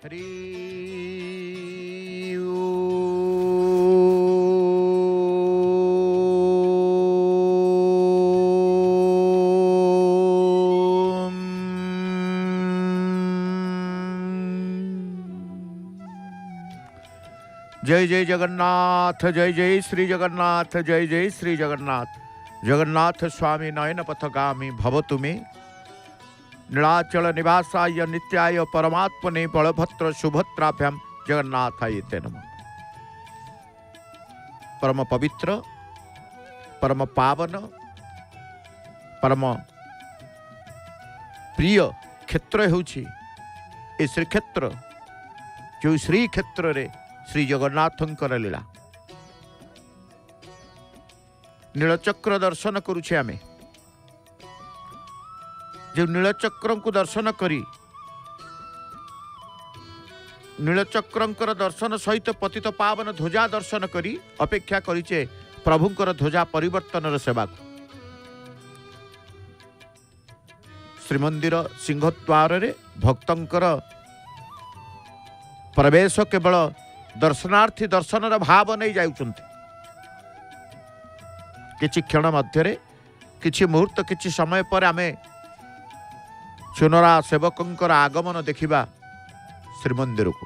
हरि जय जय जगन्नाथ, जय जय श्री जगन्नाथ, जय जय श्री जगन्नाथ। जगन्नाथ स्वामी नयन पथगामी भवतु मे, नीलाचल निवासाय नित्याय परमात्मने बलभद्र सुभद्राभ्याम जगन्नाथाय ते नमः। परम पवित्र, परम पावन, परम प्रिय क्षेत्र होउछि ए श्री क्षेत्र, जो श्री क्षेत्र रे श्री जगन्नाथंकर लीला। नीलचक्र दर्शन करुछे आमे, जो नीलचक्र को दर्शन करी नीलचक्र दर्शन सहित पतित पावन ध्वजा दर्शन करी अपेक्षा करिचे प्रभुंकर ध्वजा परिवर्तन सेवा को। श्रीमंदिर सिंहद्वार रे भक्तंकर प्रवेश केवल दर्शनार्थी दर्शन भाव नहीं जाउछन्ति। किछि क्षण मध्य किछि मुहूर्त किछि समय पर आमे चुनरा सेवकंकर आगमन देखिबा श्रीमंदिर को,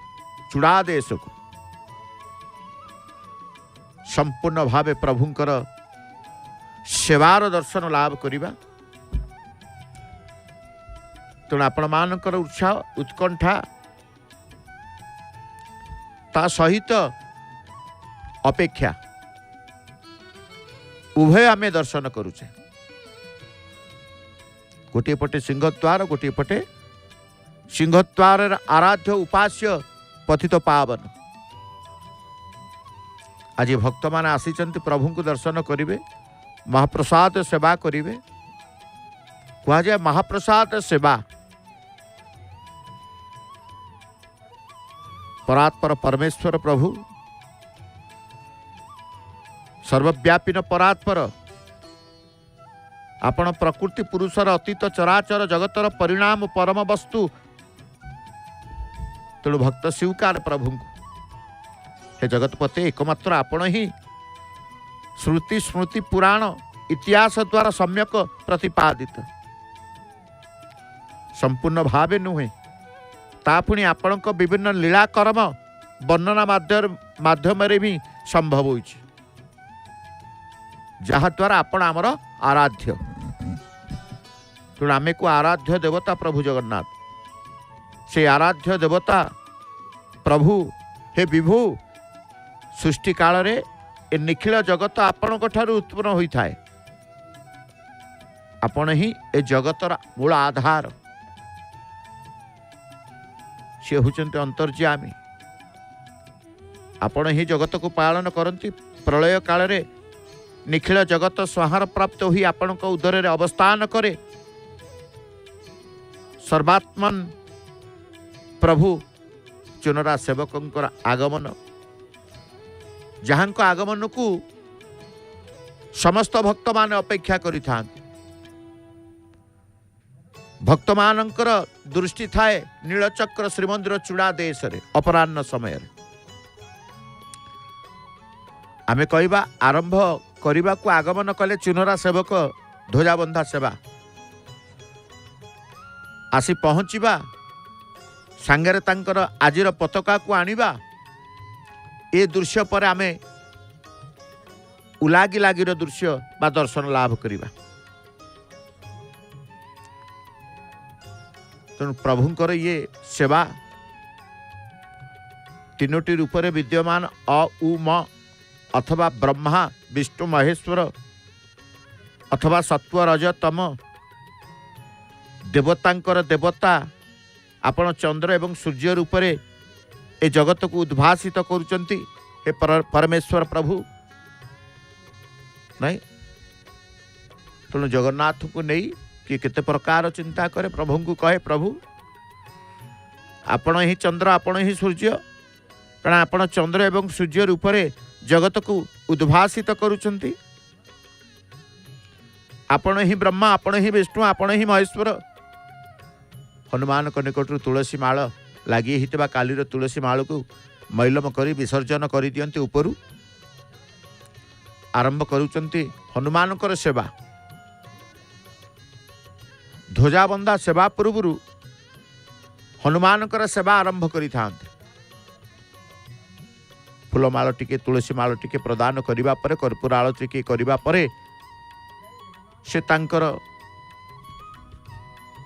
चूड़ादेश को संपूर्ण भावे प्रभुंकर सेवार दर्शन लाभ करिबा। तेणु आपण मानकर उत्साह उत्कंठा ता सहित अपेक्षा उभय आमे दर्शन करुचे। गोटे पटे सिंहद्वार, गोटे पटे सिंहद्वार आराध्य उपास्य पतित पावन। आज भक्त माने आसीचंती प्रभु को दर्शन करिवे, महाप्रसाद सेवा करिवे। कहा जाए महाप्रसाद सेवा परात्पर परमेश्वर प्रभु सर्वव्यापीन परात्पर आपण प्रकृति पुरुषर अतीत चराचर जगतर परिणाम परम वस्तु। तेणु भक्त स्वीकार प्रभु हे जगतपते एकमात्र आपण ही श्रुति स्मृति पुराण इतिहास द्वारा सम्यक प्रतिपादित संपूर्ण भावे नुहे तापुणी आपण विभिन्न लीला कर्म वर्णना माध्यम भी संभव होइछि, जहा द्वारा आपण आमर आराध्य। तेणु आमे को आराध्य देवता प्रभु जगन्नाथ, से आराध्य देवता प्रभु हे विभु सृष्टि काल रे ए निखिल जगत आपणक ठारू उत्पन्न होइथाए। आपण ही ए जगतर मूल आधार, से होचंते अंतर्यामी। आपण ही जगत को पालन करती। प्रलय काल रे निखिल जगत संहार प्राप्त हुई आपण उदर रे अवस्थान करे। सर्वात्मन प्रभु चुनरा सेवकंकर आगमन, जहां आगमन को समस्त भक्त मान अपेक्षा करि था। भक्त मानकर दृष्टि थाए नीलचक्र श्रीमंदिर चूड़ा देश रे अपराह्न समय आमे कहबा आरंभ करने को आगमन कले चुनरा सेवक ध्वजाबंधा सेवा आसी पहुँचवा सांगरे तांकर आजिर पताका को आनिबा। ए दृश्य पर आमे उलागी लागिर दृश्य बा दर्शन लाभ करिबा। तेणु प्रभुंकर ये सेवा तीनोटी रूपरे विद्यमान अ उ म अथवा ब्रह्मा विष्णु महेश्वर अथवा सत्व रज तम देवतांकर देवता आपण चंद्र एवं सूर्य रूपरे ए जगत को उद्भासित करुचंती। हे परमेश्वर प्रभु नहीं तेणु जगन्नाथ को नहीं कि केते प्रकार चिंता करे प्रभु को कहे प्रभु आपण ही चंद्र आपण ही सूर्य, कारण आपण चंद्र एवं सूर्य रूपरे जगत को उद्भासित करुचंती। आपण ही ब्रह्मा, आपण ही विष्णु, आपण ही महेश्वर। हनुमान निकट तुलसी माल लगी होता कालीर तुलसी माल को मैलम कर विसर्जन कर दियंती उपरू आरंभ करुचंती हनुमान सेवा। ध्वजा बंधा सेवा पूर्व हनुमान सेवा आरंभ करि थांते। फूलमाल टिके तुलसी माल टिके प्रदान करिबा परे कर्पूर आळती टिके करिबा परे से तांकर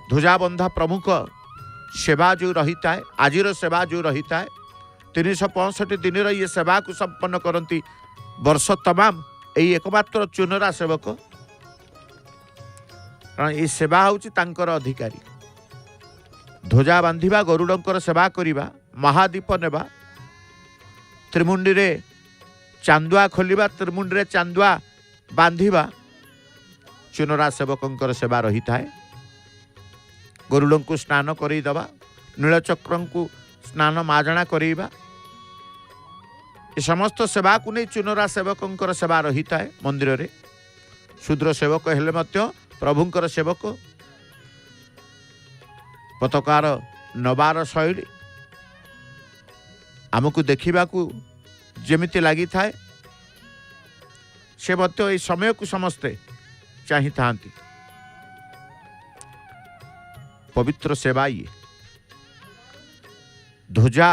ध्वजा बंधा प्रमुख सेवा जो रही है आजिर सेवा जो रही है 365 दिन ये सेवा को संपन्न करती वर्ष तमाम यही एकमात्र चुनरा सेवक कारण ये सेवा हूँ अधिकारी। ध्वजा बांधिबा गरुड़ंकर सेवा करिबा महादीप नेबा त्रिमुंडी रे चांदुआ खोलिबा त्रिमुंडी रे चांदुआ बांधिबा चुनरा सेवकंकर सेवा रही है। गरुड़ को स्नान करईदबा नीलचक्र को स्नान माजणा करईबा ये समस्त सेवा को नहीं चुनरा सेवकंकर सेवा रही है। मंदिर रे शूद्र सेवक हेले मध्य प्रभुंकर सेवक पताकार नबार शैली आमको देखा जमिति लगी था से मध्य समय को समस्ते चाही थांती। पवित्र सेवा ये ध्वजा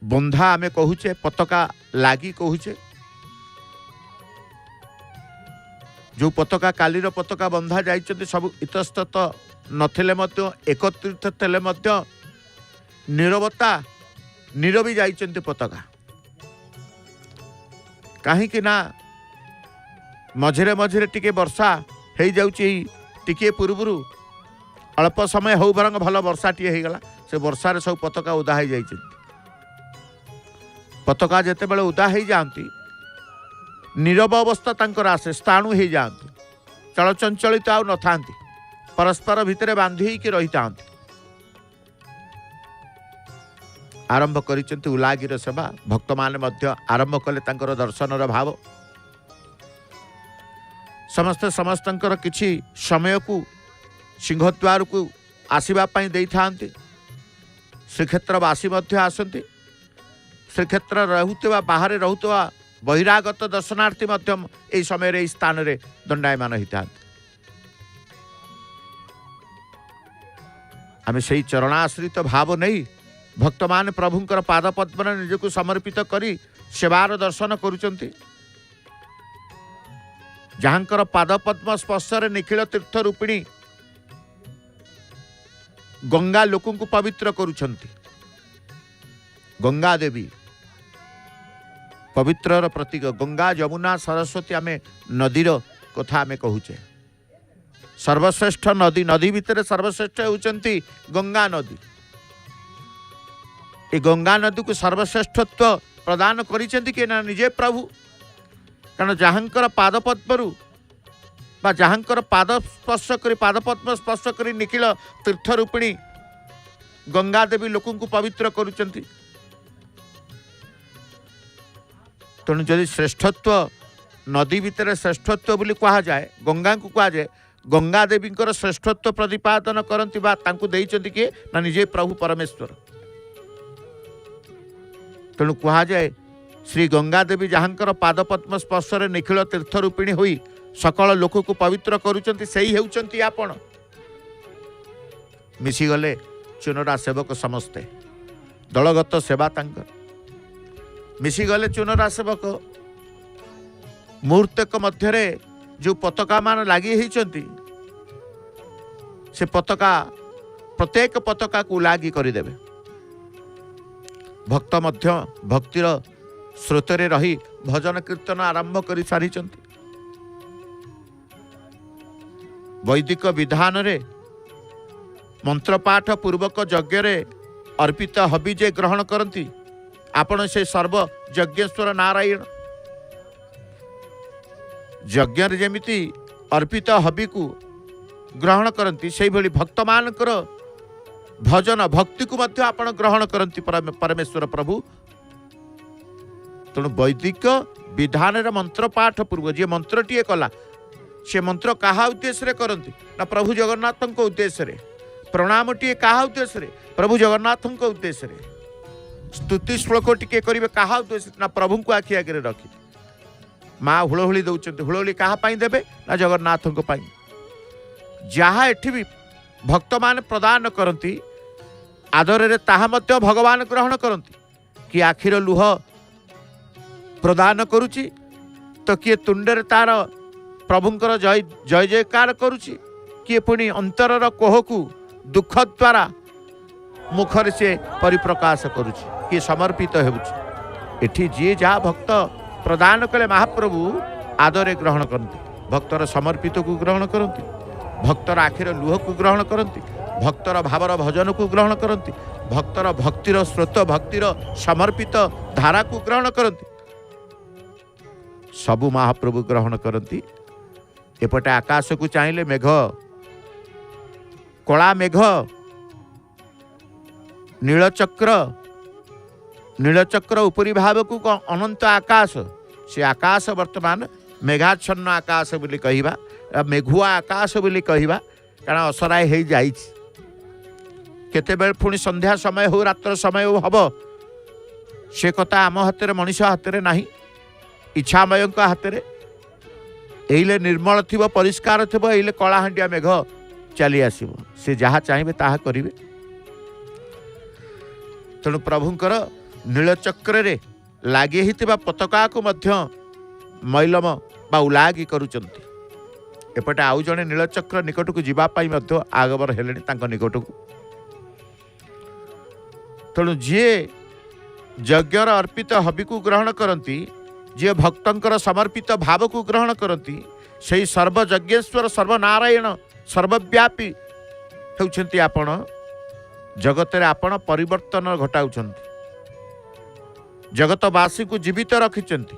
बंधा आमे कहूचे पताका लागी कहूचे जो पताका कालीर पताका बंधा जाइछन्ति सब इतस्तत नथिले मध्य एकत्रित थेले मध्य नीरवता नीरवी जाइछन्ति पताका कहीं ना मझिरे मझिरे टिके वर्षा हो जाउची टिके पूर्वरु अल्प समय हो बरंग भल वर्षा टी गला से वर्षार सब पताका उदा हो जाइछन्ति। पताका जेते बेले उदा हो जाती नीरव अवस्था तांकर आसे स्थाणु हो जाती चलचंचलित आउ न थांती परस्पर भितर बांधी कि रही थांती। आरंभ करिसेंति उलागिर सेवा भक्त माने मध्य आरंभ कले तांकर दर्शनर भाव समस्ते समस्तंकर किछि समय को सिंहद्वार को आसीबा पई देई थांती। श्रीक्षेत्रवासी मध्य आसंती श्रीक्षेत्र रहुतवा बाहर रहुतवा बहिरागत दर्शनार्थी मध्यम ए समय रे स्थान रे दंडायमान होता। आमे सेही चरणाश्रित भाव नहीं भक्त मान प्रभुंकर पाद पद्म निजको समर्पित करी सेवार दर्शन करुचंती। जहांकर पाद पद्म स्पर्शरे निखिल तीर्थ रूपिणी गंगा लोकों को पवित्र करुछंती। गंगा देवी पवित्रर प्रतीक गंगा यमुना सरस्वती आमे नदीर कथा आमे कहूचे सर्वश्रेष्ठ नदी नदी भितर सर्वश्रेष्ठ होउचंती गंगा नदी। ए गंगा नदी को सर्वश्रेष्ठत्व प्रदान करिसेंती के ना निजे प्रभु कारण जहांकर पाद पद्मरु बा जहांकर पाद स्पर्श करी पाद पद्म स्पर्श करी निखिल तीर्थ रूपिणी गंगा देवी लोकों को पवित्र करुचंती। तेणु जदि श्रेष्ठत्व नदी भितर श्रेष्ठत्व बोली कहा जाए गंगा को कहा जाए गंगा देवी श्रेष्ठत्व प्रतिपादन करती बा तांकु देइचंती किए ना निजे प्रभु परमेश्वर। तेणु कहा जाए श्री गंगा देवी जहांकर पाद पद्म स्पर्शरे निखिल तीर्थ रूपिणी होई सकल लोक को पवित्र करुचंती सेही हेउचंती आपण। मिसिगले चुनरा सेवक समस्ते दलगत सेवा तांकर मिसिगले चुनरा सेवक मुहूर्तक मध्यरे जो पताका मान लगी होइचंती से पताका प्रत्येक पताका को लागी करदेवे। भक्त मध्य भक्तिर स्रोतरे रही भजन कीर्तन आरंभ कर सारी वैदिक विधान रे मंत्रपाठ पूर्वक यज्ञ रे अर्पित हबि जे ग्रहण करती आपण से सर्व यज्ञेश्वर नारायण यज्ञ रे जेमिति अर्पित हबि को ग्रहण करती से भली भक्त मानकर भजन भक्ति को मध्य आपण ग्रहण करती परमेश्वर प्रभु। तेणु वैदिक विधान रे मंत्र पाठ पूर्व जे मंत्रटीए कला से मंत्र कहा उद्देश्य करती ना प्रभु जगन्नाथ उद्देश्य प्रणामटी क्या उद्देश्य प्रभु जगन्नाथ उद्देश्य स्तुति श्लोक टी करेंगे क्या उद्देश्य ना प्रभु को आखि आगे रखी माँ हुलहुली दौरान हुलहुली क्या देवे ना जगन्नाथ जहाँ एठी भी भक्त मान प्रदान करती आदर ताहा मध्य भगवान ग्रहण करती कि आखिर लुह प्रदान करुची तो किए तुंडे तार प्रभुंकर जय जय जयकार करुची किए पुणी अंतरर कोह को दुख द्वारा मुखर से परिप्रकाश करुची किए समर्पित होठी जी जहाँ भक्त प्रदान कले महाप्रभु आदरे ग्रहण करती भक्तर समर्पित को ग्रहण करती भक्तर आखिर लुह को ग्रहण करती भक्तर भावर भजन को ग्रहण करती भक्तर भक्तिर स्रोत भक्तिर समर्पित धारा को ग्रहण करती सबु महाप्रभु ग्रहण करती एपटे आकाश को चाहिए मेघ कला मेघ नीलचक्र उपरी भाव को अनंत आकाश से आकाश वर्तमान मेघाच्छन्न आकाश बोली कहिबा मेघुआ आकाश बोली कहिबा कारण असराय हो जाई केतेबेल पुणी संध्या समय हो रात्र समय हो हब से कथा आम हाथ में मनीष हाथ में नहीं इच्छामय हाथ में एइले निर्मल थी परिष्कार थी एइले कलाहांडिया मेघ चली आसब से जहाँ चाहिए ताहा करिवे तेणु प्रभुंकर नीलचक्र रे लागी हितिबा पताका को मध्य मैलम बा उलागी करुचंती एपटे आउ जने नीलचक्र निकट को जीवाई आगबर हेले निकट को तेणु जी यज्ञर अर्पित हबी को ग्रहण करती जी भक्तंकर समर्पित भाव को ग्रहण करती से सर्वयज्ञेश्वर सर्वनारायण सर्वव्यापी होउछंती आपण जगत रे आपण परिवर्तन घटाउछंती जगतवासी को जीवित रखिछंती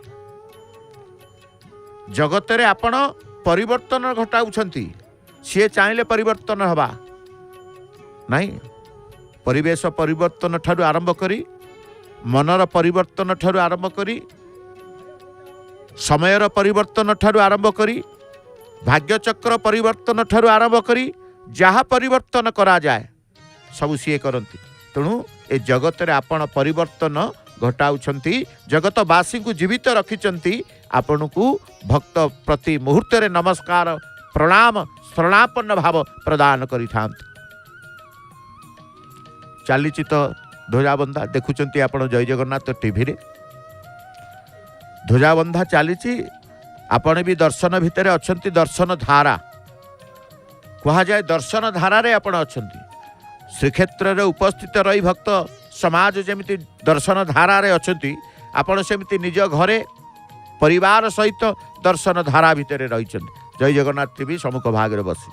जगत रे आपण परिवर्तन घटाउछंती सी चाहिए परिवर्तन हवा नहीं परिवेश परिवर्तन ठारू आरंभ करी मनर परिवर्तन ठारू आरंभ करी समयर परिवर्तन ठारू आरंभ करी भाग्यचक्र परिवर्तन ठारू आरंभ करी जहाँ परिवर्तन करा जाए सब सी करती तेणु ए जगत रे आपण परिवर्तन घटाउछंती जगतवासी को जीवित रखिछंती आपण को भक्त प्रति मुहूर्त रे नमस्कार प्रणाम शरणापन्न भाव प्रदान करि थांती चलीची तो ध्वजाबंधा देखुचंती आपण जय जगन्नाथ टीवी रे ध्वजाबंधा चलीची आपण भी दर्शन भितर अच्छी दर्शन धारा कहा जाए दर्शन धारा रे आपण अच्छी श्रीक्षेत्र रे उपस्थित रही भक्त समाज जमिति दर्शन धारा रे अच्छी आपण सेमिति निज घरे परिवार सहित दर्शन धारा भितर रही जय जगन्नाथ टीवी सम्मुख भाग रे बसी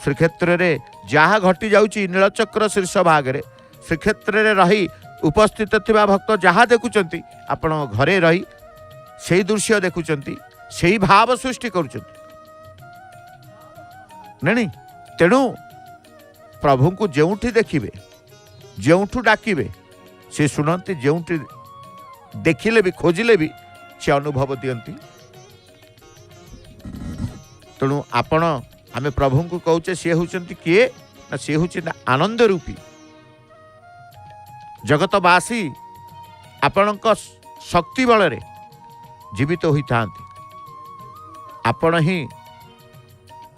श्रीक्षेत्र रे जहाँ घटी जाउची नीलचक्र शीर्ष भाग रे श्रीक्षेत्र रे रही उपस्थित थिबा भक्त जहाँ देखुचंती आपण घरे रही सेही दृश्य देखुचंती सेही भाव सृष्टि करुचंती नहीं तेणु प्रभु को जोठी देखिबे जोठू डाकिबे से शुणती जोठी देखिले भी खोजिले भी से अनुभव दियंती तेणु आपण आमे प्रभु को कहूचे सी होचंती किए ना सी होचे आनंद रूपी जगतवासी आपणक शक्ति बल रे जीवित होई थांती आपण ही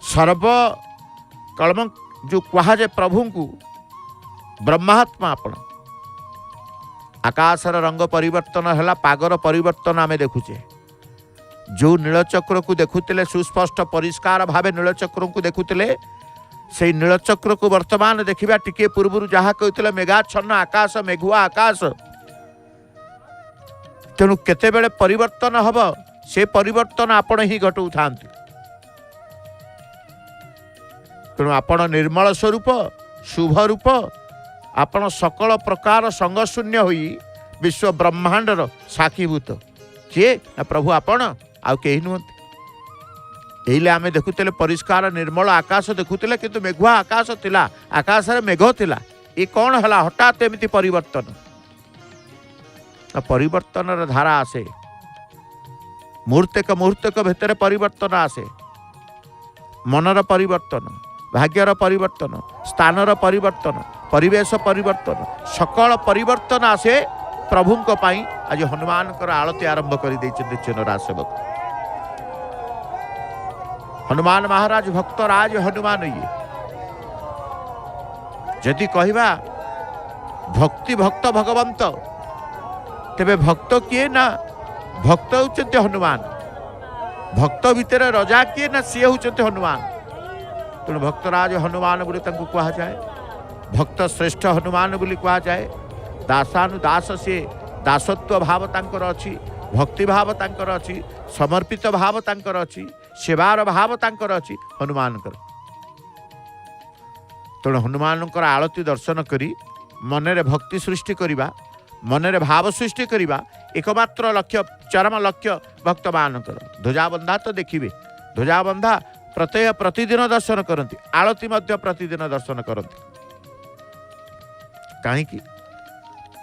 सर्व कलम जो कहा जाए प्रभु को ब्रह्मात्मा आपण आकाशर रंग परिवर्तन है पागर परिवर्तन आमे देखुचे जो नीलचक्र को देखुले सुस्पष्ट परिष्कार भावे नीलचक्र को देखुले से नीलचक्र को वर्तमान देखा टिके पूर्व जहाँ कहते मेघाच्छन्न आकाश मेघुआ आकाश तेणु केतेबेले परिवर्तन हब से परिवर्तन आपण ही घटऊ थांती तेणु आपण निर्मल स्वरूप शुभ रूप आपण सकल प्रकार संगशून्य होई विश्व ब्रह्मांडर साक्षीभूत किए ना प्रभु आपण आउ कहीं नुहति एहिले आमे देखुले परिष्कार निर्मल आकाश देखुले किंतु मेघुआ आकाश थिला आकाश रे मेघ थिला ये कौन हला हठात एमिति परिवर्तन परिवर्तन धारा आसे मुहूर्तक भितर परिवर्तन आसे मनर परिवर्तन भाग्यर परिवर्तन, स्थानर परिवर्तन, परिवेश परिवर्तन, सकल परिवर्तन आसे प्रभु आज हनुमान आलती आरंभ कर चुनरा सेवक हनुमान महाराज भक्तराज हनुमान। ये जदि कहवा भक्ति भक्त भगवंत तेबे भक्त किए ना भक्त होचंते हनुमान, भक्त भितर रजा किए ना सी होचंते हनुमान। तेणु भक्तराज हनुमान बोली कह जाए, भक्त श्रेष्ठ हनुमान बोली कह जाए। दासानुदास सी दासत्व भाव तांकर अछि, भक्ति भाव तांकर अछि, समर्पित भाव तांकर अछि, सेवार भाव तांकर अछि हनुमानकर। तेणु हनुमानकर आळती दर्शन करी मनरे भक्ति सृष्टि करिबा, मनरे भाव सृष्टि करिबा एकमात्र लक्ष्य, चरम लक्ष्य भक्त मानकर। ध्वजाबंधा तो देखिए, ध्वजाबंधा प्रत्यय प्रतिदिन दर्शन करती, आळती मध्य प्रतिदिन दर्शन करती। कहीं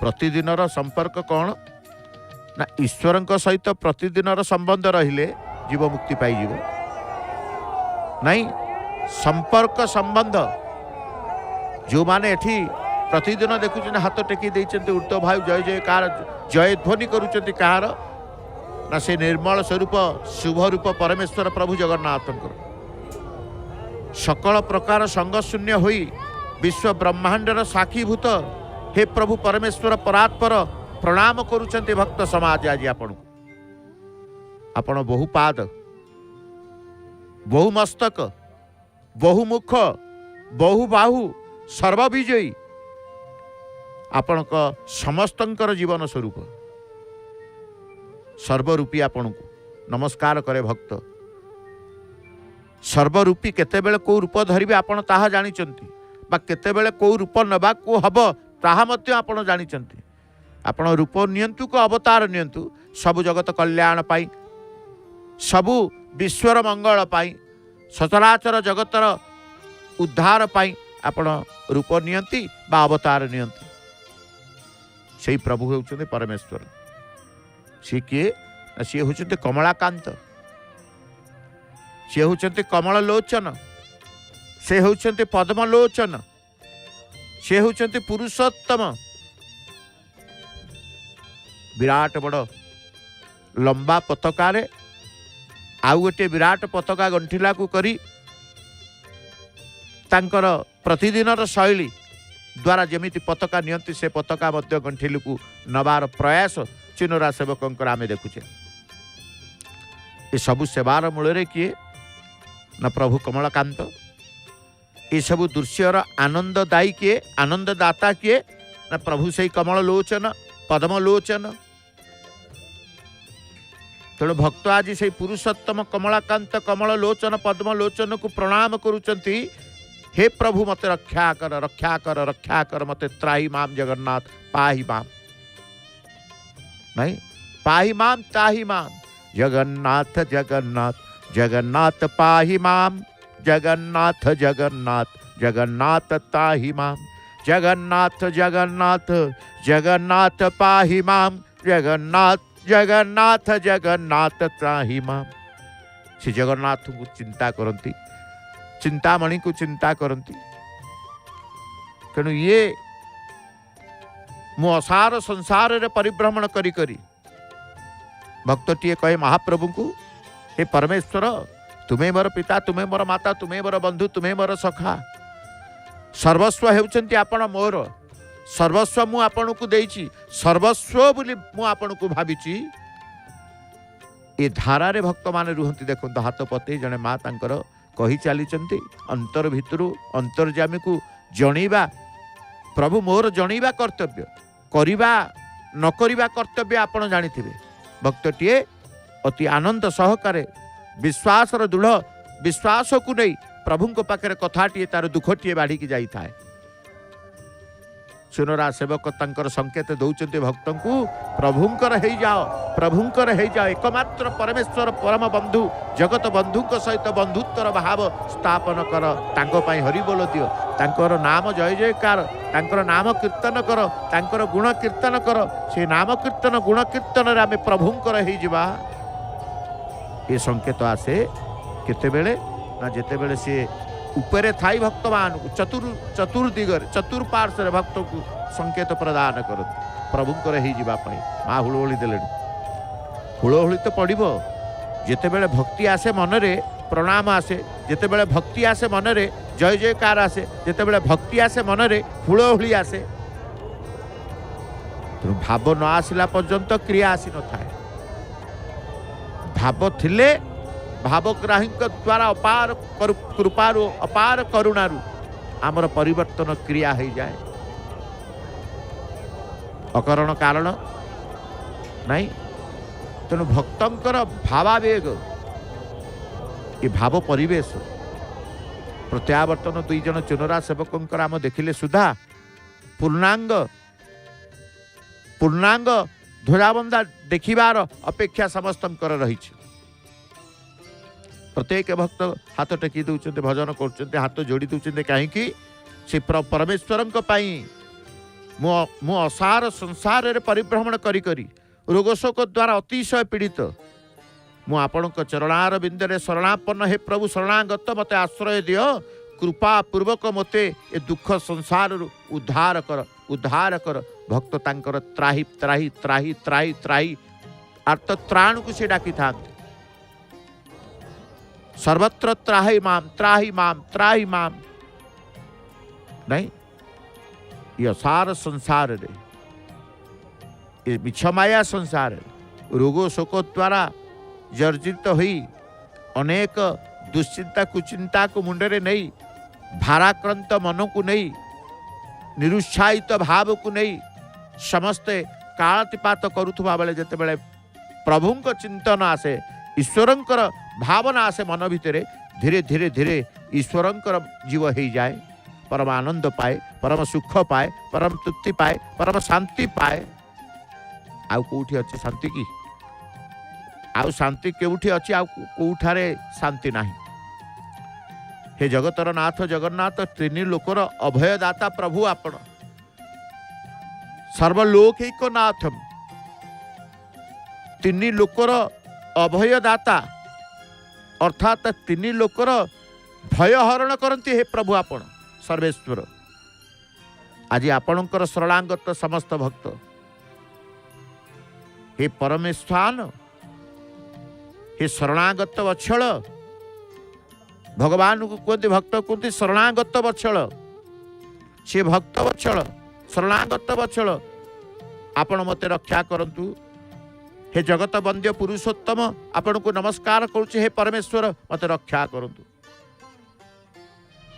प्रतिदिन संपर्क कौन ना ईश्वर सहित प्रतिदिन संबंध रहिले जीव मुक्ति पाई जीव नहीं। संपर्क संबंध जो माने एठी प्रतिदिन देखुं हाथ टेकी देते उर्त भाई जय जयकार जय ध्वनि करुँच कहार ना से निर्मल स्वरूप शुभ रूप परमेश्वर प्रभु जगन्नाथ सकल प्रकार संग शून्य होई विश्व ब्रह्मांडर साक्षीभूत हे प्रभु परमेश्वर परात्पर प्रणाम करुचंती भक्त समाज। आज आपण बहु पाद, बहु मस्तक, बहु मुख, बहु बाहु, सर्वविजयी आपण समस्तंकर जीवन स्वरूप सर्वरूपी आपण को नमस्कार करे भक्त। सर्वरूपी केतेबेले को रूप धरिबे आपण ताहा जानिचंती, बा केतेबेले को रूप नबा को हब ताहा मध्य आपण जानिचंती। आपण रूप नियंतु को अवतार नियंतु सबु जगत कल्याण पाई, सबु विश्वर मंगल पाई, सचराचर जगतर उद्धार पाई आपण रूप नियंती बा अवतार नियंती। से प्रभु होउछन्ते परमेश्वर। सी किए सी होउछन्ते कमलाकांत, सी होउछन्ते कमल लोचन, से होउछन्ते पद्म लोचन, से होउछन्ते पुरुषोत्तम। विराट बड़ लंबा पताकारे आउ गोटे विराट पताका गंठिला को करी तांकर प्रतिदिन शैली द्वारा जमिति पताका नियंती से पताका मध्य गंठिलू को नबार प्रयास चिनोरा सेवक आमे देखुचे। ये सबु सेवार मूल किए न प्रभु कमलकांत। ये सबु दृश्यर आनंददायी किए, आनंददाता किए न प्रभु से कमल लोचन पद्म लोचन। तेणु भक्त आज से पुरुषोत्तम कमलाकांत कमल लोचन पद्म लोचन को प्रणाम करुचंती। हे प्रभु मते रक्षा कर रक्षा कर रक्षा कर, मते त्राही माम जगन्नाथ पाही माम, नहीं पाही माम ताही माम, जगन्नाथ जगन्नाथ जगन्नाथ पाही माम, जगन्नाथ जगन्नाथ जगन्नाथ ताही माम, जगन्नाथ जगन्नाथ जगन्नाथ पाही माम, जगन्नाथ जगन्नाथ जगन्नाथ त्राही माम। श्री जगन्नाथ को चिंता करती, चिंतामणि को चिंता करती। तेणु ये मु असार संसार रे परिभ्रमण करी करी भक्तटीए कहे महाप्रभु को, हे परमेश्वर तुम्हें मोर पिता, तुम्हें मोर माता, तुम्हें मोर बंधु, तुम्हें मोर सखा, सर्वस्व हेउचंती आपण मोर, सर्वस्व मु आपण को देइची, सर्वस्व बोली मु आपण को भाबिची। ए धारा रे भक्त माने रुहंती देखंत हाथ पते जने मां तांकर कही चलीचंती अंतर भितरु अंतर्जामी को जणीबा प्रभु मोर जणीबा कर्तव्य, करिबा न करिबा कर्तव्य आपण जानिथिबे। भक्तटीए अति आनंद सहकारे विश्वास दृढ़ विश्वास को नहीं प्रभु को पाखे कथाटीए तार दुखटीए बाढ़ी जाई थाए। सुनरा सेवक तंकर संकेत दौचंते भक्तों को प्रभुंकर हे जाओ, प्रभुंकर हे जाओ। एकमात्र परमेश्वर परम बंधु जगत बंधु सहित बंधुत्वर भाव स्थापन कर, तांको पाई हरि बोल दियो, तांकर नाम जय जयकार, तांकर नाम कीर्तन कर, तांकर गुण कीर्तन कर। से नाम कीर्तन गुण कीर्तन रे आमे प्रभुंकर हे जिबा। ये संकेत आसे केते बेले ना जेते बेले से उपरे थाई भक्त मान चतुर्दिगर चतुर्पार्श्वर भक्त को संकेत प्रदान कर प्रभुंकर हो माँ हुड़हुड़ी देले हुड़हुड़ी तो पड़ो जितेबले भक्ति आसे मनरे प्रणाम आसे जितेबले भक्ति आसे मनरे जय जयकार आसे जितेबले भक्ति आसे मनरे हुड़हुड़ी आसे तेणु भाव न आसला पर्यंत क्रिया आसी न थाए भाव थिले भावग्राही द्वारा अपार कृपारू अपार करुणारू आमर परिवर्तन क्रिया हो जाए अकरण कारण नहीं तेणु भक्तंकर भावावेग ये भाव परिवेश प्रत्यावर्तन दुई जन चुनरा सेवकंकर आम देखिले सुधा पूर्णांग पूर्णांग ध्वजाबंधा देखिबार अपेक्षा समस्तंकर रही प्रत्येक भक्त हाथ टेकी दौरान भजन कर हाथ जोड़ी दौरान कहीं परमेश्वर मु असार संसार रे परिभ्रमण करी करी रोगशोक द्वारा अतिशय पीड़ित मु आपण चरणार बिंदरे शरणापन्न हे प्रभु शरणागत मते आश्रय दियो कृपा पूर्वक मते ए दुख संसार उद्धार कर भक्त तांकर त्राही त्राही त्राही त्राही त्राही अर्थ त्राण को से डाकी था सर्वत्र त्राही माम नहीं ये सार संसार रे ये मिछमाया संसार रोग शोक द्वारा जर्जित हुई अनेक दुश्चिंता कुचिंता को मुंडरे नहीं भाराक्रांत मन को नहीं निरुत्साहित भाव को नहीं समस्ते कालातिपात करुवा बेले जिते बड़े प्रभु चिंतन आसे ईश्वरंकर भावना आसे मन भितर धीरे धीरे धीरे ईश्वरंकर जीव हो जाए परम आनंद पाए परम सुख पाए परम तृप्ति पाए परम शांति पाए आउ कौटी अच्छी शांति की आउ शांति केउठी अच्छी आउ कौठारे शांति नहीं हे जगतर नाथ जगन्नाथ तीन लोकर अभयदाता प्रभु आपण सर्वलोकैक नाथम तीन लोकर अभयदाता अर्थात तीन लोकर भय हरण करती हे प्रभु आपण सर्वेश्वर आज आपणकर शरणागत समस्त भक्त हे परमेश्वर हे शरणागत वत्सल भगवान को कहते भक्त कहते शरणागत वत्सल से भक्त वत्सल शरणागत वत्सल आपण मते रक्षा करंतु हे जगत वंद्य पुरुषोत्तम आपण को नमस्कार करुचे हे परमेश्वर मते रक्षा करंतु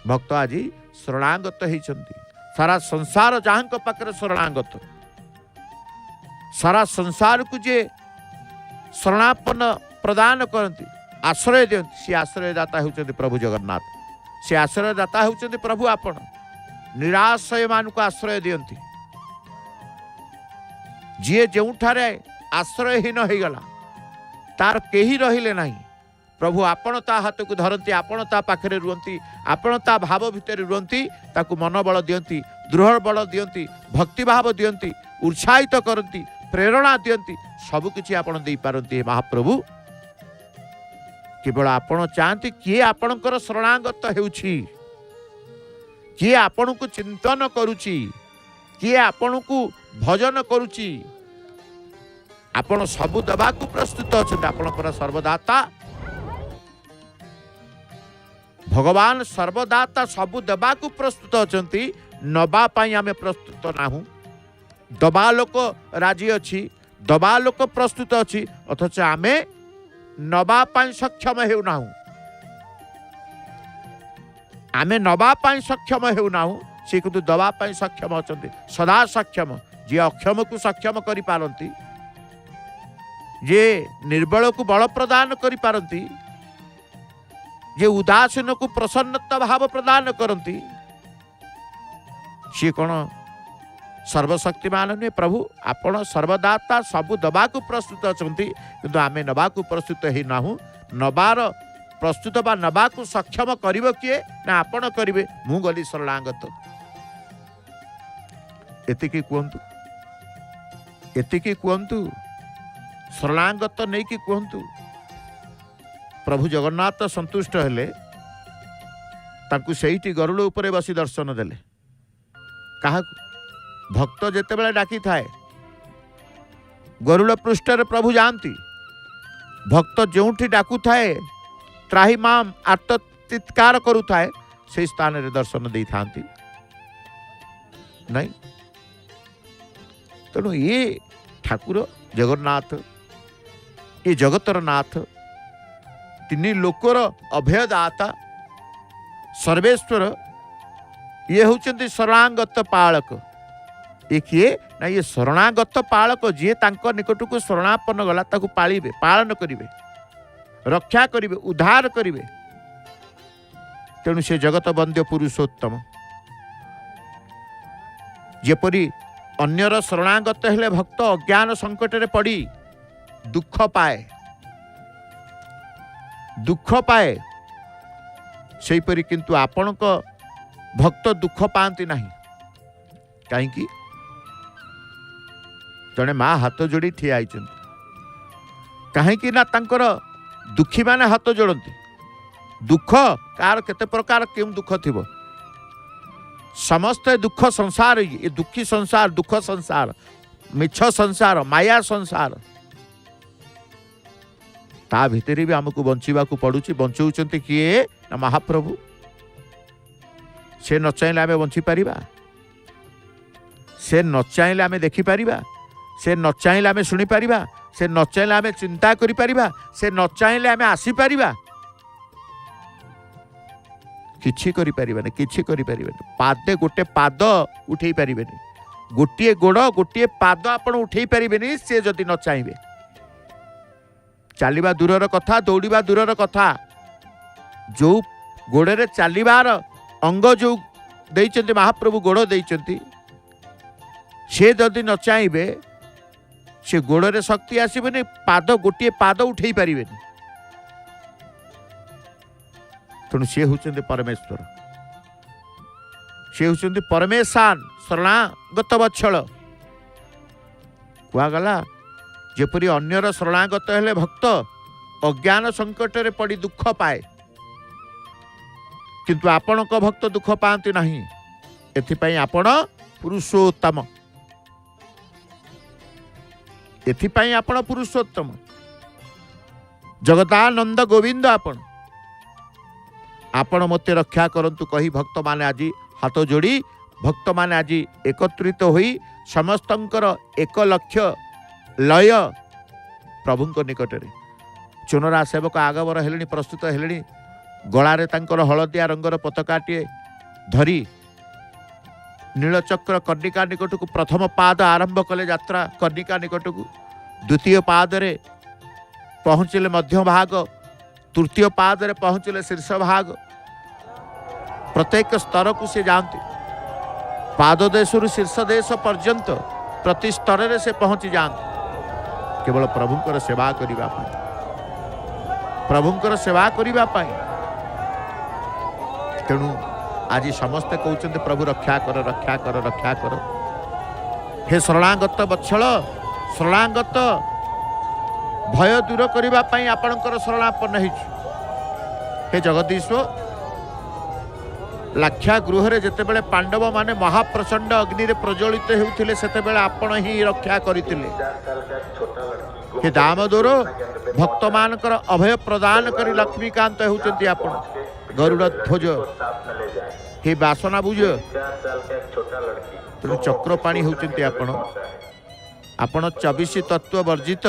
भक्त आज शरणागत होइछंती सारा संसार जहां पाखरे शरणागत सारा संसार को जे शरणापन्न प्रदान करती आश्रय दियंती सी आश्रयदाता होउछंती प्रभु जगन्नाथ सी आश्रयदाता होउछंती प्रभु आपण निराश्रय मान को आश्रय दियंती जी जोठारे आश्रयहीन हो गला तार केही रहिले नहीं प्रभु आपण ता हाथ को धरती आपण ता पाखरे रुहंती आपण ता भाव भितर रुहंती ताकू मनोबल दियंती दृढ़ बल दियंती भक्ति भाव दियंती उत्साहित करती प्रेरणा दियंती सब किछि आपण देई पारंती महाप्रभु केवल आपण चाहती किए आपणकर शरणागत हेउछि किए आपण को चिंतन करुछि किए आपण को भजन करुछि आपण सब दबा को प्रस्तुत अछंती आपणकर सर्वदाता भगवान सर्वदाता सबु दबा को प्रस्तुत अछंती नबा पाई आमे प्रस्तुत नाहु दबा लोक राजी अछि दबा लोक प्रस्तुत अछि अथच आमे नबा पाई सक्षम हेउ नाहु आमे नबा पाई सक्षम हेउ नाहु से किंतु दबा पाई सक्षम अछंती सदा सक्षम जे अक्षम को सक्षम करि पारंती जे निर्बल को बल प्रदान करि पारंती जे उदासीन को प्रसन्नता भाव प्रदान करती सी कौन सर्वशक्तिमान नुहे प्रभु आपण सर्वदाता सबु दबा को प्रस्तुत अछंती किंतु आमे नबा को प्रस्तुत ही नाहु नबार प्रस्तुत बा नबा को सक्षम करिवो किए ना आपण करिवे मु गली शरणागत एतिकी कहतु शरणागत नहीं कि कहतु प्रभु जगन्नाथ संतुष्ट हेले ताकू सेठी गरुड़ उपरे बसी दर्शन देले। क्या भक्त जेतेबेले डाकी थाए गरुड़ पृष्ठ प्रभु जानती। भक्त जोठी डाकू थाए त्राही माम आर्त चित्कार करू थाए से स्थान रे दर्शन दे थांती नहीं। तेणु ये ठाकुर जगन्नाथ ये जगतर नाथ तीन लोकर अभयदाता सर्वेश्वर ये होचंती शरणागत पालक। ये किए ना ये शरणागत पालक जी तांको निकट को शरणापन्न गला ताकू पालिबे पालन करिवे रक्षा करिवे उद्धार करिवे। तेणु से जगत वंद्य पुरुषोत्तम जेपरी अन्यर शरणागत हेले भक्त अज्ञान संकट रे पड़ी दुख पाए सेपरी किंतु आपण को भक्त दुख पाती नहीं। कहीं जड़े माँ हाथ जोड़ी ठिया कहीं ना तांकर दुखी माने हाथ जोड़ती। दुख कार केते प्रकार क्यों दुख थिबो समस्ते दुख संसार ये दुखी संसार दुख संसार मिछ संसार माया संसार ता भितर भी आमको बंचीबा को पड़ुची। बंचौचंती किए ना महाप्रभु से न चाहिले आमे बंची पारिबा से न चाहिले आमे देखि पारिबा से न चाहिले आमे सुनी पारिबा से न चाहिले आमे चिंता करि पारिबा से न चाहिले आमे आसी पारिबा किछि करि पारिबानी किछि करि पारिबानी। पादे गोटे पाद उठेई पारिबेनी गोटिए गोड़ गोटिए पाद आपण उठेई पारिबेनी से जदि न चाहिबे। चालिबा दूरर कथा दौड़िबा दूरर कथा जो गोड़े रे चालिबार अंग जो देइचंती महाप्रभु गोड़ देइचंती से जदि न चाहिबे से गोड़ रे शक्ति आसीबेनी पाद गोटिए पाद उठेई पारिबेनी। तेणु सी होचंती परमेश्वर सी होचंती परमेशान शरणागत वत्सल कुआगला। जेपरी अन्यर शरणागत हेले भक्त अज्ञान संकट रे पड़ी दुख पाए किंतु आपण को भक्त दुख पाती नहीं। एथिपाई आपण पुरुषोत्तम एथिपाई आपण पुरुषोत्तम जगदानंद गोविंद आपण मते रक्षा करंतु कही भक्त माने आज हाथ जोड़ी भक्त माने आज एकत्रित होई समस्तंकर एक लक्ष्य लय प्रभुंक निकट रे चुनरा सेवक आगवर हेलेनी प्रस्तुत हेलेनी गलारे तांकर हलदिया रंगर पताकाटिए धरी नीलचक्र कर्णिका निकट को प्रथम पाद आरंभ कले यात्रा कर्णिका निकट को द्वितीय पाद रे पहुँचले मध्य भाग तृतीय पाद रे पहुँचले शीर्ष भाग प्रत्येक स्तर को से जानते पाद देशरु शीर्ष देश पर्यंत प्रति स्तर रे से पहुँची जानते केवल प्रभुंकर सेवा करिबा पाई प्रभुंकर सेवा करिबा पाई। तेणु आज समस्ते कहते प्रभु रक्षा कर रक्षा कर रक्षा कर। हे शरणागत वत्सल शरणागत भय दूर करिबा पाई आपणकर शरणापन्न हेछि। हे जगदीश्वर लाक्षा गृह रे जेतेबेले पांडव माने महाप्रचंड अग्नि रे प्रज्वलित हेउथिले सेतेबेले आपण ही रक्षा करितिले। हे दामोदर भक्त मानकर अभय प्रदान करी लक्ष्मीकांत हेउचंती आपण गरुड़ ध्वज। हे बासना बुझ तेणु चक्रपाणी होचंती आपण 24 तत्व वर्जित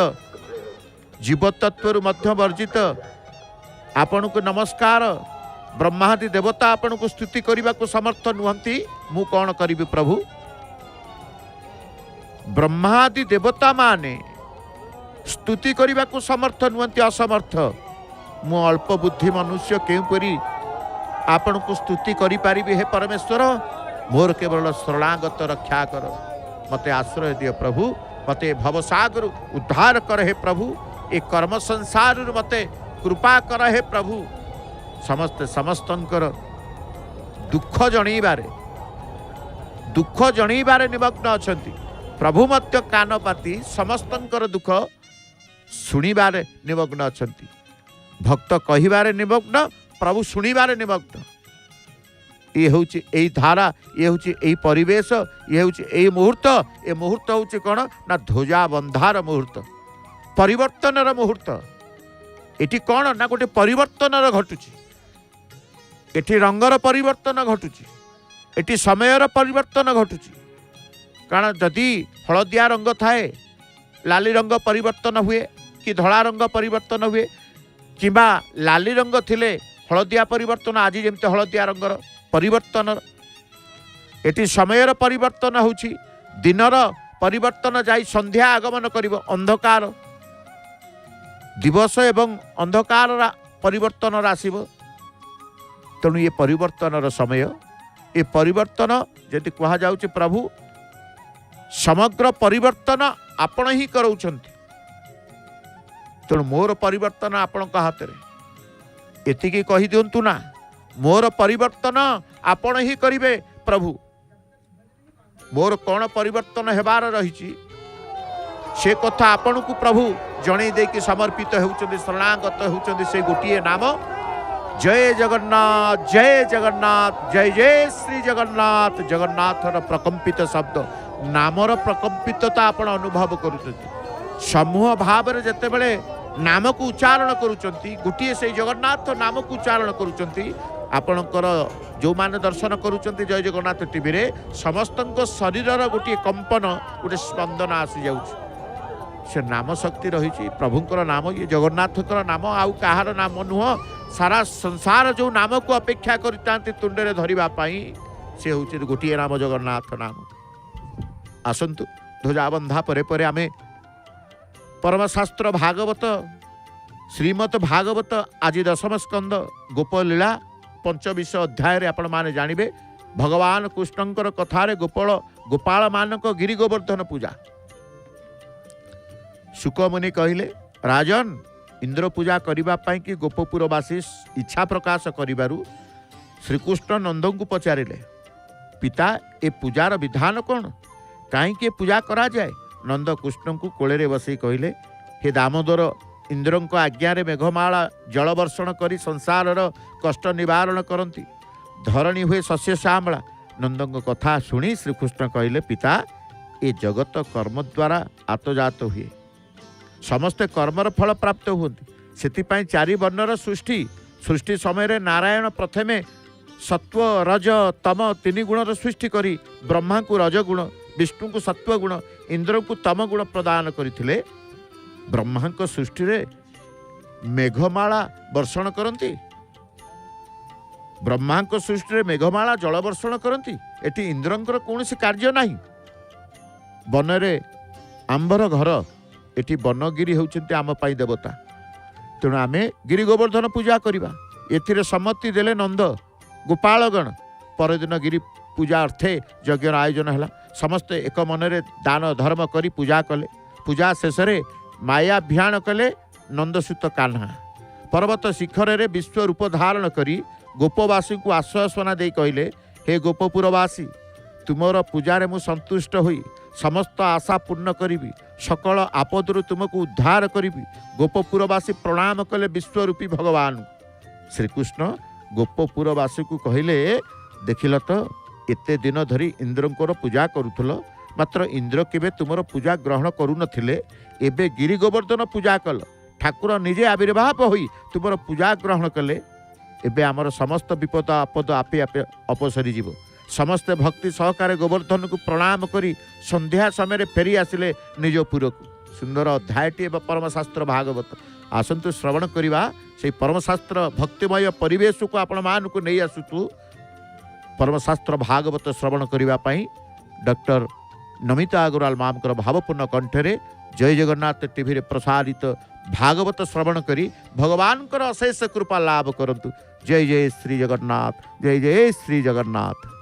जीव तत्व मध्य वर्जित आपण को नमस्कार। ब्रह्मादि देवता आपण को स्तुति करने को समर्थ नुहंती मु कौन करी प्रभु। ब्रह्मादि देवता माने स्तुति करने को समर्थ नुहंती असमर्थ। मु अल्प बुद्धि मनुष्य केपरी आपण को स्तुति करि पारिबे। हे परमेश्वर मोर केवल शरणागत रक्षा कर मते आश्रय दिय प्रभु मते भवसागर उद्धार कर। हे प्रभु ए कर्म संसार मते कृपा कर। हे प्रभु समस्ते समस्तंकर दुख जणैबारे निमग्न अछंती। प्रभु मध्य कान पाती समस्तंकर दुख शुणिबारे निमग्न अछंती। भक्त कहिबारे निमग्न प्रभु शुणिबारे निमग्न। ये हूँ यही धारा, ये हूँ यही परिवेश, ये हूँ यही मुहूर्त। ये मुहूर्त हूँ कौन ना ध्वजा बंधार मुहूर्त, परिवर्तन मुहूर्त। एटी कौन ना गोटे परिवर्तन घटुची, एटी रंगर परिवर्तन घटुची, एटी समयर परिवर्तन घटुची। कारण जदि हलदिया रंग थाए लाली रंग परिवर्तन हुए कि धला रंग परिवर्तन हुए, किंबा लाली रंग थिले हलदिया परिवर्तन, आज जमती हलदिया रंगर परिवर्तन। एटी समयर परिवर्तन होछि, दिनर परिवर्तन जाई संध्या आगमन करिवो, अंधकार दिवस एवं अंधकार परिवर्तन आसीबो। तेणु ये परिवर्तन समय, ये परिवर्तन जदि कहा जाउछि प्रभु समग्र परिवर्तन आपण ही करौछंती। तेणु मोर परिवर्तन आपण हाथ रे, एतिकी कहि दियंतु ना, मोर परिवर्तन आपण ही करिवे प्रभु। मोर कौन परिवर्तन हेबार रही से कथा आपण को प्रभु जणे देकी समर्पित होउछंती, शरणागत होउछंती से गोटिए नाम जय जगन्नाथ, जय जगन्नाथ, जय जय श्री जगन्नाथ। जगन्नाथर प्रकंपित शब्द, नामर प्रकंपितता आपण अनुभव करुछंती। समूह भाव रे जतेबेले नाम को उच्चारण करुछंती, गोटिए से जगन्नाथ नाम को उच्चारण करुछंती, आपणकर जो माने दर्शन करुछंती जय जगन्नाथ टीवी रे समस्तଙ୍କ शरीरर गोटिए कंपन, गोटे स्पंदन आसी जाउछ। से नाम शक्ति रही प्रभुंकर नाम, ये जगन्नाथकर नाम आउ कहार नाम नुह। सारा संसार जो नाम को अपेक्षा करते तुंडे धरिबा पाई से हूँ गोटे नाम जगन्नाथ नाम। आसतु ध्वजाबंधा परे परे आमे परमशास्त्र भागवत, श्रीमद भागवत आज 10 स्कंद गोपलीला 25 अध्याय रे आपण माने जानिबे भगवान कृष्णंकर कथारे गोपाल मानक गिरि गोवर्धन पूजा। शुकमुनि कहले राजन इंद्र पूजा करिबा पाई कि गोपपुरवासी इच्छा प्रकाश करिबारु श्रीकृष्ण नंद को पचारिले, पिता ए पूजार विधान कौन, कहीं पूजा करा जाए। नंद कृष्ण को कोले बसई कहले, हे दामोदर, इंद्र को आज्ञा मेघमाला जल वर्षण करी संसार कष्ट निवारण करती, धरणी हुए शस्य श्यामला। नंद कथा शुणी श्रीकृष्ण कहले, पिता ए जगत कर्म द्वारा आतजात हुए, समस्ते कर्मर फल प्राप्त होती। से चारि वर्णर सृष्टि समय नारायण प्रथमे सत्व रज तम 3 गुणर सृष्टि करी ब्रह्मा को रजगुण, विष्णु को सत्व गुण, इंद्र को तम गुण प्रदान करथिले। ब्रह्मा को सृष्टि रे मेघमाला वर्षण करती, ब्रह्मा को सृष्टि रे मेघमाला जल वर्षण करती। एटी इंद्रंकर कौन सी कार्य नहीं। बनरे आंबर घर, एटी बनगिरी होउछन्ति आम पाई देवता। तेणु आमे गिरि गोवर्धन पूजा करिबा। एथिरे सम्मति देले नंद गोपालगण। परदिन गिरि पूजा अर्थे यज्ञ आयोजन है, समस्ते एक मनरे दान धर्म करी पूजा कले। पूजा शेष माया भियान कले नंदसूत कान्हा। पर्वत शिखर रे विश्व रूप धारण करी गोपवासी को आश्वासना दे कहले, हे गोपपुरवासी, तुमर पूजारे मु संतुष्ट होई समस्त आशा पूर्ण करी, सकल आपदरु तुमको उद्धार करी। गोपपुरवासी प्रणाम कले विश्वरूपी भगवान। श्रीकृष्ण गोपपुरवासी को कहले, देखिल तो एते दिन धरी इंद्रंकर पूजा करुथल, मात्र इंद्र केबे तुमर पूजा ग्रहण करू नथिले। एबे गिरि गोवर्धन पूजा कल, ठाकुर निजे आविर्भाव होई तुमर पूजा ग्रहण कले। एबे आमर समस्त विपद आपद आपे आपे अपसरी जीव। समस्ते भक्ति सहकारे गोवर्धन को प्रणाम करी संध्या समय फेरी आसिले निजपुर को। सुंदर अध्यायटी परमशास्त्र भागवत। आसतु श्रवण करवा से परमशास्त्र भक्तिमय परिवेश को आपण मान को नहीं आसुचु। परमशास्त्र भागवत श्रवण करने डॉक्टर नमिता अग्रवाल मामकर भावपूर्ण कंठरे जय जगन्नाथ टीवी प्रसारित भागवत श्रवण करी भगवान अशेष कृपा लाभ करंतु। जय जय श्री जगन्नाथ, जय जय श्री जगन्नाथ।